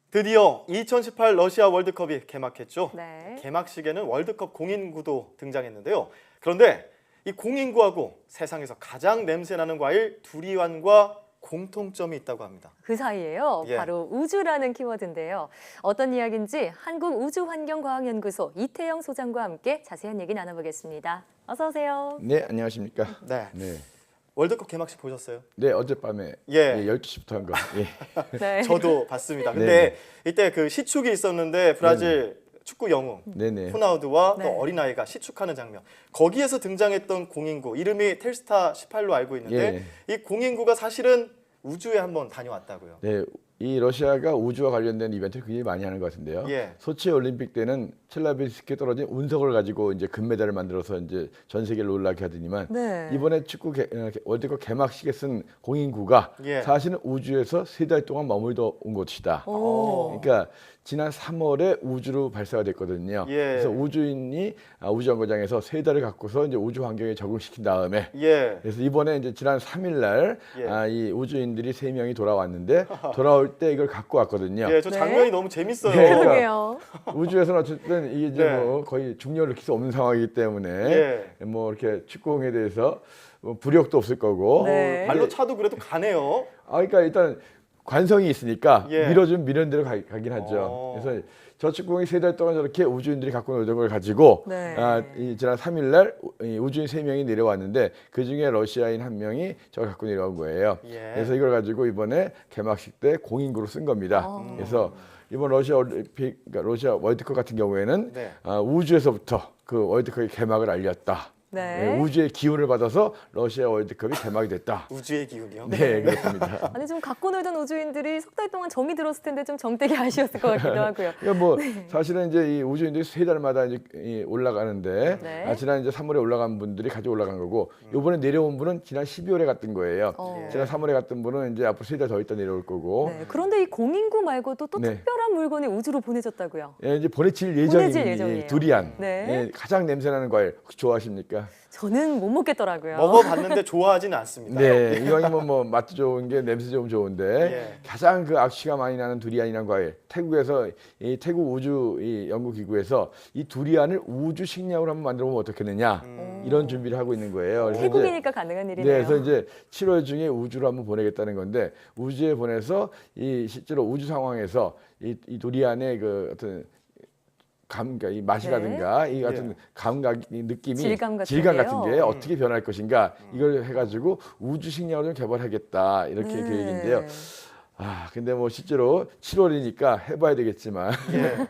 드디어 2018 러시아 월드컵이 개막했죠. 네. 개막식에는 월드컵 공인구도 등장했는데요. 그런데 이 공인구하고 세상에서 가장 냄새나는 과일 두리안과 공통점이 있다고 합니다. 그 사이에요. 예. 바로 우주라는 키워드인데요. 어떤 이야기인지 한국우주환경과학연구소 이태영 소장과 함께 자세한 얘기 나눠보겠습니다. 어서 오세요. 네, 안녕하십니까. 네. 네. 월드컵 개막식 보셨어요? 네, 어젯밤에 예. 12시부터 한 거. 예. 네. 저도 봤습니다. 근데 네. 이때 그 시축이 있었는데 브라질 축구 영웅 네네. 호나우두와 네. 또 어린아이가 시축하는 장면. 거기에서 등장했던 공인구 이름이 텔스타 18로 알고 있는데 이 공인구가 사실은 우주에 한번 다녀왔다고요. 네, 이 러시아가 우주와 관련된 이벤트를 굉장히 많이 하는 것 같은데요. 예. 소치 올림픽 때는 첼라비스크에 떨어진 운석을 가지고 이제 금메달을 만들어서 이제 전 세계를 놀라게 하더니만 네. 이번에 월드컵 개막식에 쓴 공인구가 예. 사실은 우주에서 3달 동안 머물다 온 것이다. 오. 그러니까 지난 3월에 우주로 발사가 됐거든요. 예. 그래서 우주인이 우주정거장에서 3달을 갖고서 이제 우주 환경에 적응시킨 다음에 예. 그래서 이번에 이제 지난 3일 날 예. 이 우주인들이 3명이 돌아왔는데 돌아올 때 이걸 갖고 왔거든요. 예, 저 네. 장면이 너무 재밌어요. 네. 그러게요. 우주에서는 어쨌든 이게 이제 네. 뭐 거의 중력을 느낄 수 없는 상황이기 때문에 예. 뭐 이렇게 축구공에 대해서 뭐 부력도 없을 거고 네. 발로 차도 그래도 가네요. 그러니까 일단 관성이 있으니까 예. 밀어주면 미는 대로 가긴 하죠. 어. 그래서 저 축구공이 3달 동안 저렇게 우주인들이 갖고 놀던 걸 가지고 네. 이 지난 3일 날 우주인 3명이 내려왔는데 그중에 러시아인 1명이 저걸 갖고 내려온 거예요. 예. 그래서 이걸 가지고 이번에 개막식 때 공인구로 쓴 겁니다. 그래서 이번 러시아 올림픽, 그러니까 러시아 월드컵 같은 경우에는 네. 우주에서부터 그 월드컵의 개막을 알렸다. 네. 우주의 기운을 받아서 러시아 월드컵이 개막이 됐다. 우주의 기운이요. 네, 그렇습니다. 아니 좀 갖고 놀던 우주인들이 석 달 동안 정이 들었을 텐데 좀 정되게 아쉬웠을 것 같기도 하고요. 그러니까 뭐 사실은 이제 이 우주인들이 3달마다 이제 올라가는데 네. 지난 이제 3월에 올라간 분들이 같이 올라간 거고 이번에 내려온 분은 지난 12월에 갔던 거예요. 어. 지난 3월에 갔던 분은 이제 앞으로 3달 더 있다 내려올 거고. 네. 그런데 이 공인구 말고도 또 네. 특별한 물건이 우주로 보내졌다고요. 예, 이제 보내질 보내질 예정인 예정이에요. 두리안. 네. 예, 가장 냄새나는 과일 혹시 좋아하십니까? 저는 못 먹겠더라고요. 먹어봤는데 좋아하지는 않습니다. 네, 이왕이면 뭐 맛도 좋은 게 냄새 좀 좋은데 예. 가장 그 악취가 많이 나는 두리안이라는 과일. 태국에서 이 태국 우주 이 연구기구에서 이 두리안을 우주 식량으로 한번 만들어 보면 어떻겠느냐 이런 준비를 하고 있는 거예요. 그래서 이제 태국이니까 가능한 네, 일이네요. 그래서 이제 7월 중에 우주로 한번 보내겠다는 건데 우주에 보내서 이 실제로 우주 상황에서 이 두리안의 그 어떤 그러니까 이 맛이라든가 이 같은 예. 감각, 이 느낌이 질감 같은 질감 게요. 같은 게 어떻게 변할 것인가 이걸 해가지고 우주 식량을 좀 개발하겠다 이렇게 네. 계획인데요. 근데 뭐 실제로 7월이니까 해봐야 되겠지만. 예.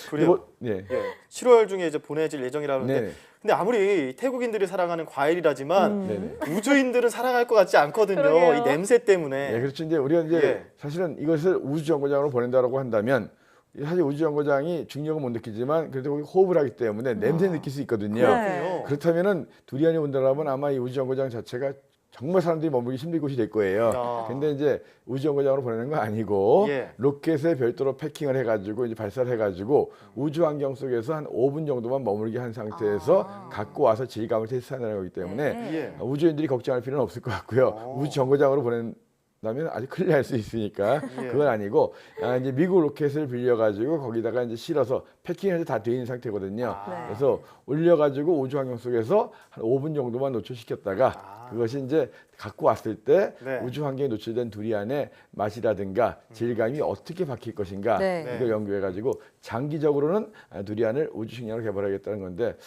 그리고 네. 예. 7월 중에 이제 보내질 예정이라는데 네. 근데 아무리 태국인들이 사랑하는 과일이라지만 네네. 우주인들은 사랑할 것 같지 않거든요. 그러게요. 이 냄새 때문에. 네, 그렇죠. 이제 우리가 이제 예. 사실은 이것을 우주정거장으로 보낸다라고 한다면 사실 우주정거장이 중력을 못 느끼지만 그래도 거기 호흡을 하기 때문에 냄새 느낄 수 있거든요. 네. 그렇다면은 두리안이 온다라면 아마 이 우주정거장 자체가 정말 사람들이 머물기 힘든 곳이 될 거예요. 아. 근데 이제 우주정거장으로 보내는 거 아니고 예. 로켓에 별도로 패킹을 해가지고 이제 발사를 해가지고 우주 환경 속에서 한 5분 정도만 머물게 한 상태에서 갖고 와서 질감을 테스트하는 거기 때문에 네. 예. 우주인들이 걱정할 필요는 없을 것 같고요. 우주정거장으로 보낸다면 아주 큰일 날 수 있으니까 예. 그건 아니고 이제 미국 로켓을 빌려가지고 거기다가 이제 실어서 패킹해서 다 돼 있는 상태거든요. 네. 그래서 올려가지고 우주 환경 속에서 한 5분 정도만 노출시켰다가 그것이 이제 갖고 왔을 때 네. 우주 환경에 노출된 두리안의 맛이라든가 질감이 어떻게 바뀔 것인가 네. 이걸 연구해가지고 장기적으로는 두리안을 우주 식량으로 개발하겠다는 건데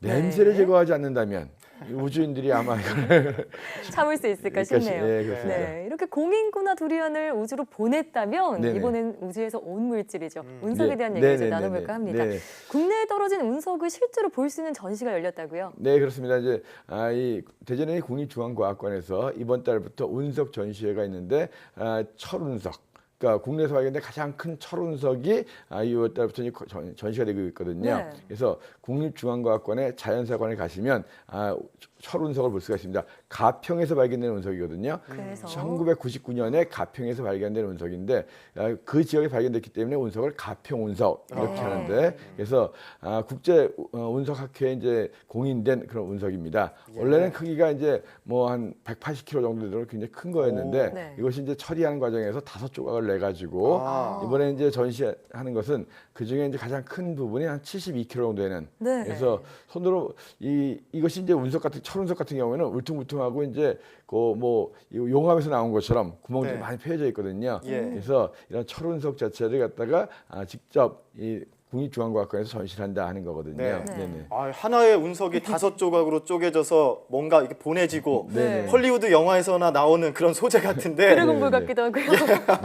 냄새를 네. 제거하지 않는다면 우주인들이 아마 이걸 참을 수 있을까 그러니까 싶네요. 네, 그렇습니다. 네, 이렇게 공인구나 두리안을 우주로 보냈다면 네네. 이번엔 우주에서 온 물질이죠. 운석에 네. 대한 얘기를 이제 네네네네. 나눠볼까 합니다. 네. 국내에 떨어진 운석을 실제로 볼 수 있는 전시가 열렸다고요? 네, 그렇습니다. 이제 이 대전의 국립중앙과학관에서 이번 달부터 운석 전시회가 있는데 철운석. 그러니까 국내에서 발견된 가장 큰 철운석이 2월 달부터 전시가 되고 있거든요. 네. 그래서 국립중앙과학관의 자연사관에 가시면 철운석을 볼 수가 있습니다. 가평에서 발견된 운석이거든요. 그래서 1999년에 가평에서 발견된 운석인데 그 지역에 발견됐기 때문에 운석을 가평 운석 이렇게 네. 하는데 그래서 국제 운석학회에 이제 공인된 그런 운석입니다. 예. 원래는 크기가 이제 뭐 한 180km 정도 되도록 굉장히 큰 거였는데 오. 네. 이것이 이제 처리하는 과정에서 5조각을 내 가지고 아. 이번에 이제 전시하는 것은 그 중에 이제 가장 큰 부분이 한 72km 정도 되는. 네. 그래서 손으로 이것이 이제 운석 같은 철운석 같은 경우에는 울퉁불퉁하고 이제 그 뭐 용암에서 나온 것처럼 구멍들이 네. 많이 패여져 있거든요. 예. 그래서 이런 철운석 자체를 갖다가 직접 이 국립중앙과학관에서 전시를 한다 하는 거거든요. 네. 네네. 아, 하나의 운석이 5조각으로 쪼개져서 뭔가 이렇게 보내지고 네. 헐리우드 영화에서나 나오는 그런 소재 같은데 드래곤볼 네, 네. 같기도 하고요.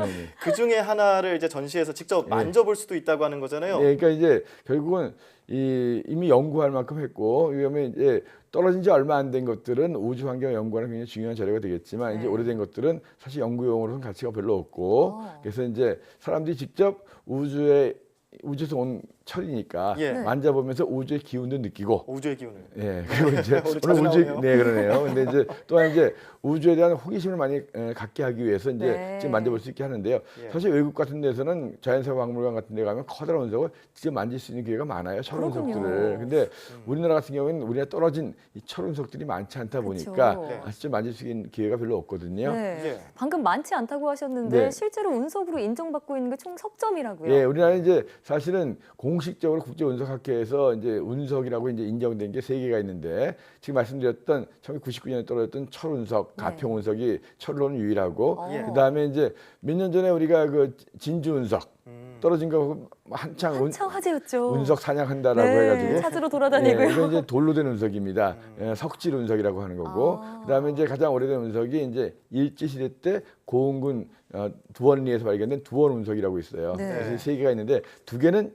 네네. 그 중에 하나를 이제 전시해서 직접 만져볼 수도 있다고 하는 거잖아요. 네, 그러니까 이제 결국은 이미 연구할 만큼 했고 그러면 이제 떨어진 지 얼마 안 된 것들은 우주 환경 연구하는 굉장히 중요한 자료가 되겠지만 이제 네. 오래된 것들은 사실 연구용으로는 가치가 별로 없고 그래서 이제 사람들이 직접 우주에서 온 철이니까 예. 만져보면서 우주의 기운도 느끼고 우주의 기운을. 예, 그리고 이제 오늘 자주 우주 나오네요. 네 그러네요. 근데 이제 또한 이제 우주에 대한 호기심을 많이 갖게 하기 위해서 이제 네. 지금 만져볼 수 있게 하는데요. 예. 사실 외국 같은 데서는 자연사 박물관 같은 데 가면 커다란 운석을 직접 만질 수 있는 기회가 많아요. 철운석들을. 그렇군요. 근데 우리나라 같은 경우에는 우리나라에 떨어진 이 철운석들이 많지 않다 보니까 그쵸. 네. 직접 만질 수 있는 기회가 별로 없거든요. 네. 예. 방금 많지 않다고 하셨는데 네. 실제로 운석으로 인정받고 있는 게 총 석 점이라고요. 예, 우리나라는 이제 사실은 공식적으로 국제운석학회에서 이제 운석이라고 이제 인정된 게 3개가 있는데 지금 말씀드렸던 1999년에 떨어졌던 철운석, 네. 가평운석이 철로는 유일하고 예. 그다음에 이제 몇 년 전에 우리가 그 진주운석 떨어진 거 한창 한창 화제였죠. 운석 사냥한다라고 네, 해가지고 찾으러 돌아다니고요. 예, 이건 이제 돌로 된 운석입니다. 석질 운석이라고 하는 거고 그다음에 이제 가장 오래된 운석이 이제 일제 시대 때 고흥군 두원리에서 발견된 두원 운석이라고 있어요. 네. 그래서 3개가 있는데 2개는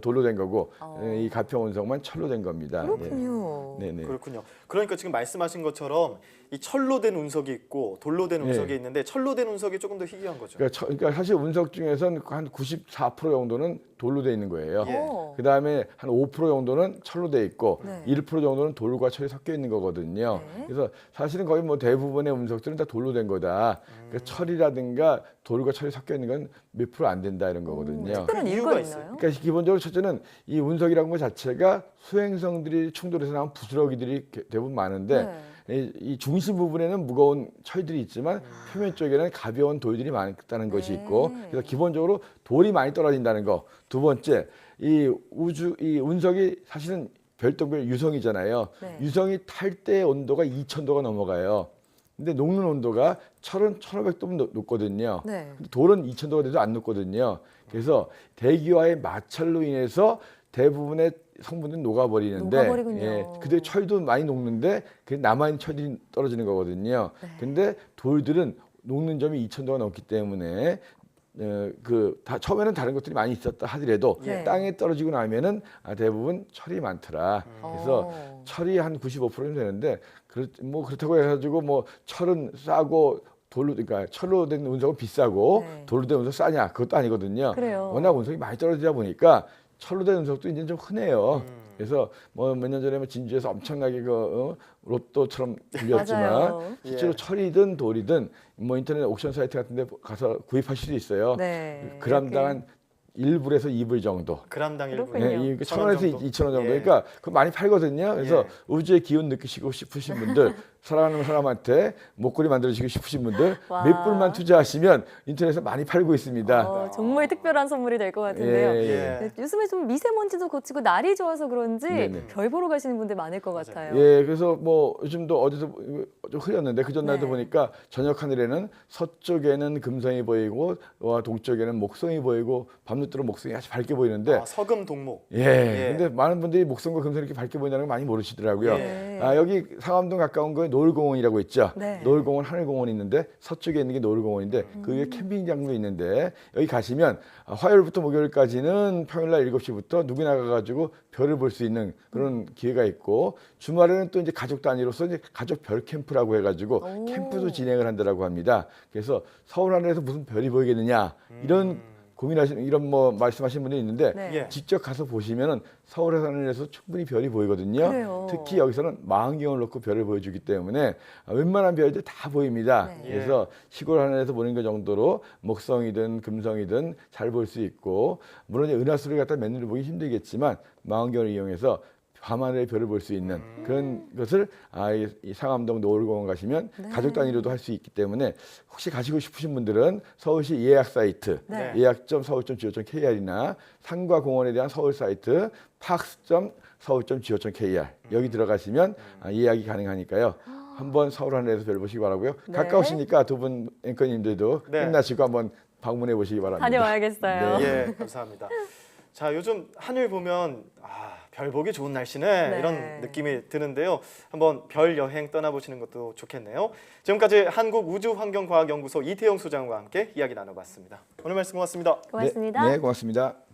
돌로 된 거고 어. 이 가평 운석만 철로 된 겁니다. 그렇군요. 네, 네. 그렇군요. 그러니까 지금 말씀하신 것처럼 이 철로 된 운석이 있고 돌로 된 예. 운석이 있는데 철로 된 운석이 조금 더 희귀한 거죠. 그러니까 사실 운석 중에서는 한 94% 정도는 돌로 돼 있는 거예요. 예. 어. 그다음에 한 5% 정도는 철로 돼 있고 네. 1% 정도는 돌과 철이 섞여 있는 거거든요. 네. 그래서 사실은 거의 뭐 대부분의 운석들은 다 돌로 된 거다. 그러니까 철이라든가 돌과 철이 섞여 있는 건 몇 프로 안 된다 이런 거거든요. 특별한 이유가 이유가 있어요. 있나요? 그러니까 기본적으로 첫째는 이 운석이라는 것 자체가 수행성들이 충돌해서 나온 부스러기들이 대부분 많은데 네. 이 중심 부분에는 무거운 철들이 있지만 표면 쪽에는 가벼운 돌들이 많다는 것이 있고 그래서 기본적으로 돌이 많이 떨어진다는 거. 두 번째, 이 운석이 사실은 별똥별 유성이잖아요. 네. 유성이 탈 때 온도가 2000도가 넘어가요. 근데 녹는 온도가 철은 1500도 높거든요. 네. 근데 돌은 2000도가 돼도 안 녹거든요. 그래서 대기와의 마찰로 인해서 대부분의 성분들이 녹아버리는데 녹아버리군요. 근데 철도 많이 녹는데 그 남아있는 철들이 떨어지는 거거든요. 네. 근데 돌들은 녹는 점이 2000도가 넘기 때문에 처음에는 다른 것들이 많이 있었다 하더라도 네. 땅에 떨어지고 나면은 대부분 철이 많더라. 그래서 어. 철이 한 95%는 되는데 그렇다고 해가지고 뭐 철은 싸고 그러니까 철로 된 운석은 비싸고 네. 돌로 된 운석 싸냐 그것도 아니거든요. 그래요. 워낙 운석이 많이 떨어지다 보니까 철로 된 운석도 이제 좀 흔해요. 그래서 뭐 몇 년 전에 진주에서 엄청나게 로또처럼 불렸지만 맞아요. 실제로 예. 철이든 돌이든 뭐 인터넷 옥션 사이트 같은데 가서 구입하실 수 있어요. 네. 그람당 이렇게. 한 1불에서 2불 정도. 그람당 1분. 그렇군요. 네, 이 1,000원 1,000원에서 정도? 2,000원 정도. 예. 그러니까 그거 많이 팔거든요. 그래서 예. 우주의 기운 느끼시고 싶으신 분들, 사랑하는 사람한테 목걸이 만들어주고 싶으신 분들 와. 몇 불만 투자하시면 인터넷에서 많이 팔고 있습니다. 정말 특별한 선물이 될 것 같은데요. 예, 예. 네, 요즘에 좀 미세먼지도 거치고 날이 좋아서 그런지 네네. 별 보러 가시는 분들 많을 것 맞아요. 같아요. 예, 그래서 뭐 요즘도 어디서 좀 흐렸는데 그 전날도 네. 보니까 저녁 하늘에는 서쪽에는 금성이 보이고 동쪽에는 목성이 보이고 밤늦도록 목성이 아주 밝게 보이는데 아, 서금 동목. 예. 근데 많은 분들이 목성과 금성이 이렇게 밝게 보인다는 걸 많이 모르시더라고요. 네. 여기 상암동 가까운 거에 노을공원이라고 있죠. 네. 노을공원, 하늘공원이 있는데 서쪽에 있는 게 노을공원인데 그 위에 캠핑장도 있는데 여기 가시면 화요일부터 목요일까지는 평일날 7시부터 누구나 가가지고 별을 볼 수 있는 그런 기회가 있고 주말에는 또 이제 가족 단위로서 이제 가족 별 캠프라고 해가지고 오. 캠프도 진행을 한다라고 합니다. 그래서 서울 하늘에서 무슨 별이 보이겠느냐 이런 고민하시는 이런 뭐 말씀하시는 분이 있는데 네. 예. 직접 가서 보시면은 서울의 하늘에서 충분히 별이 보이거든요. 그래요. 특히 여기서는 망원경을 놓고 별을 보여주기 때문에 웬만한 별들 다 보입니다. 네. 그래서 시골 하늘에서 보는 것 정도로 목성이든 금성이든 잘 볼 수 있고 물론 이제 은하수를 갖다 맨눈으로 보기 힘들겠지만 망원경을 이용해서 밤하늘의 별을 볼 수 있는 그런 것을 이 상암동 노을공원 가시면 네. 가족 단위로도 할 수 있기 때문에 혹시 가시고 싶으신 분들은 서울시 예약 사이트 네. 예약.서울.go.kr이나 산과 공원에 대한 서울 사이트 parks.서울.go.kr 여기 들어가시면 예약이 가능하니까요. 한번 서울 하늘에서 별 보시기 바라고요. 네. 가까우시니까 두 분 앵커님들도 네. 끝나시고 한번 방문해 보시기 바랍니다. 다녀와야겠어요. 네. 예, 감사합니다. 자, 요즘 하늘 보면 별 보기 좋은 날씨네 네. 이런 느낌이 드는데요. 한번 별 여행 떠나보시는 것도 좋겠네요. 지금까지 한국우주환경과학연구소 이태영 소장과 함께 이야기 나눠봤습니다. 오늘 말씀 고맙습니다. 고맙습니다. 네, 고맙습니다.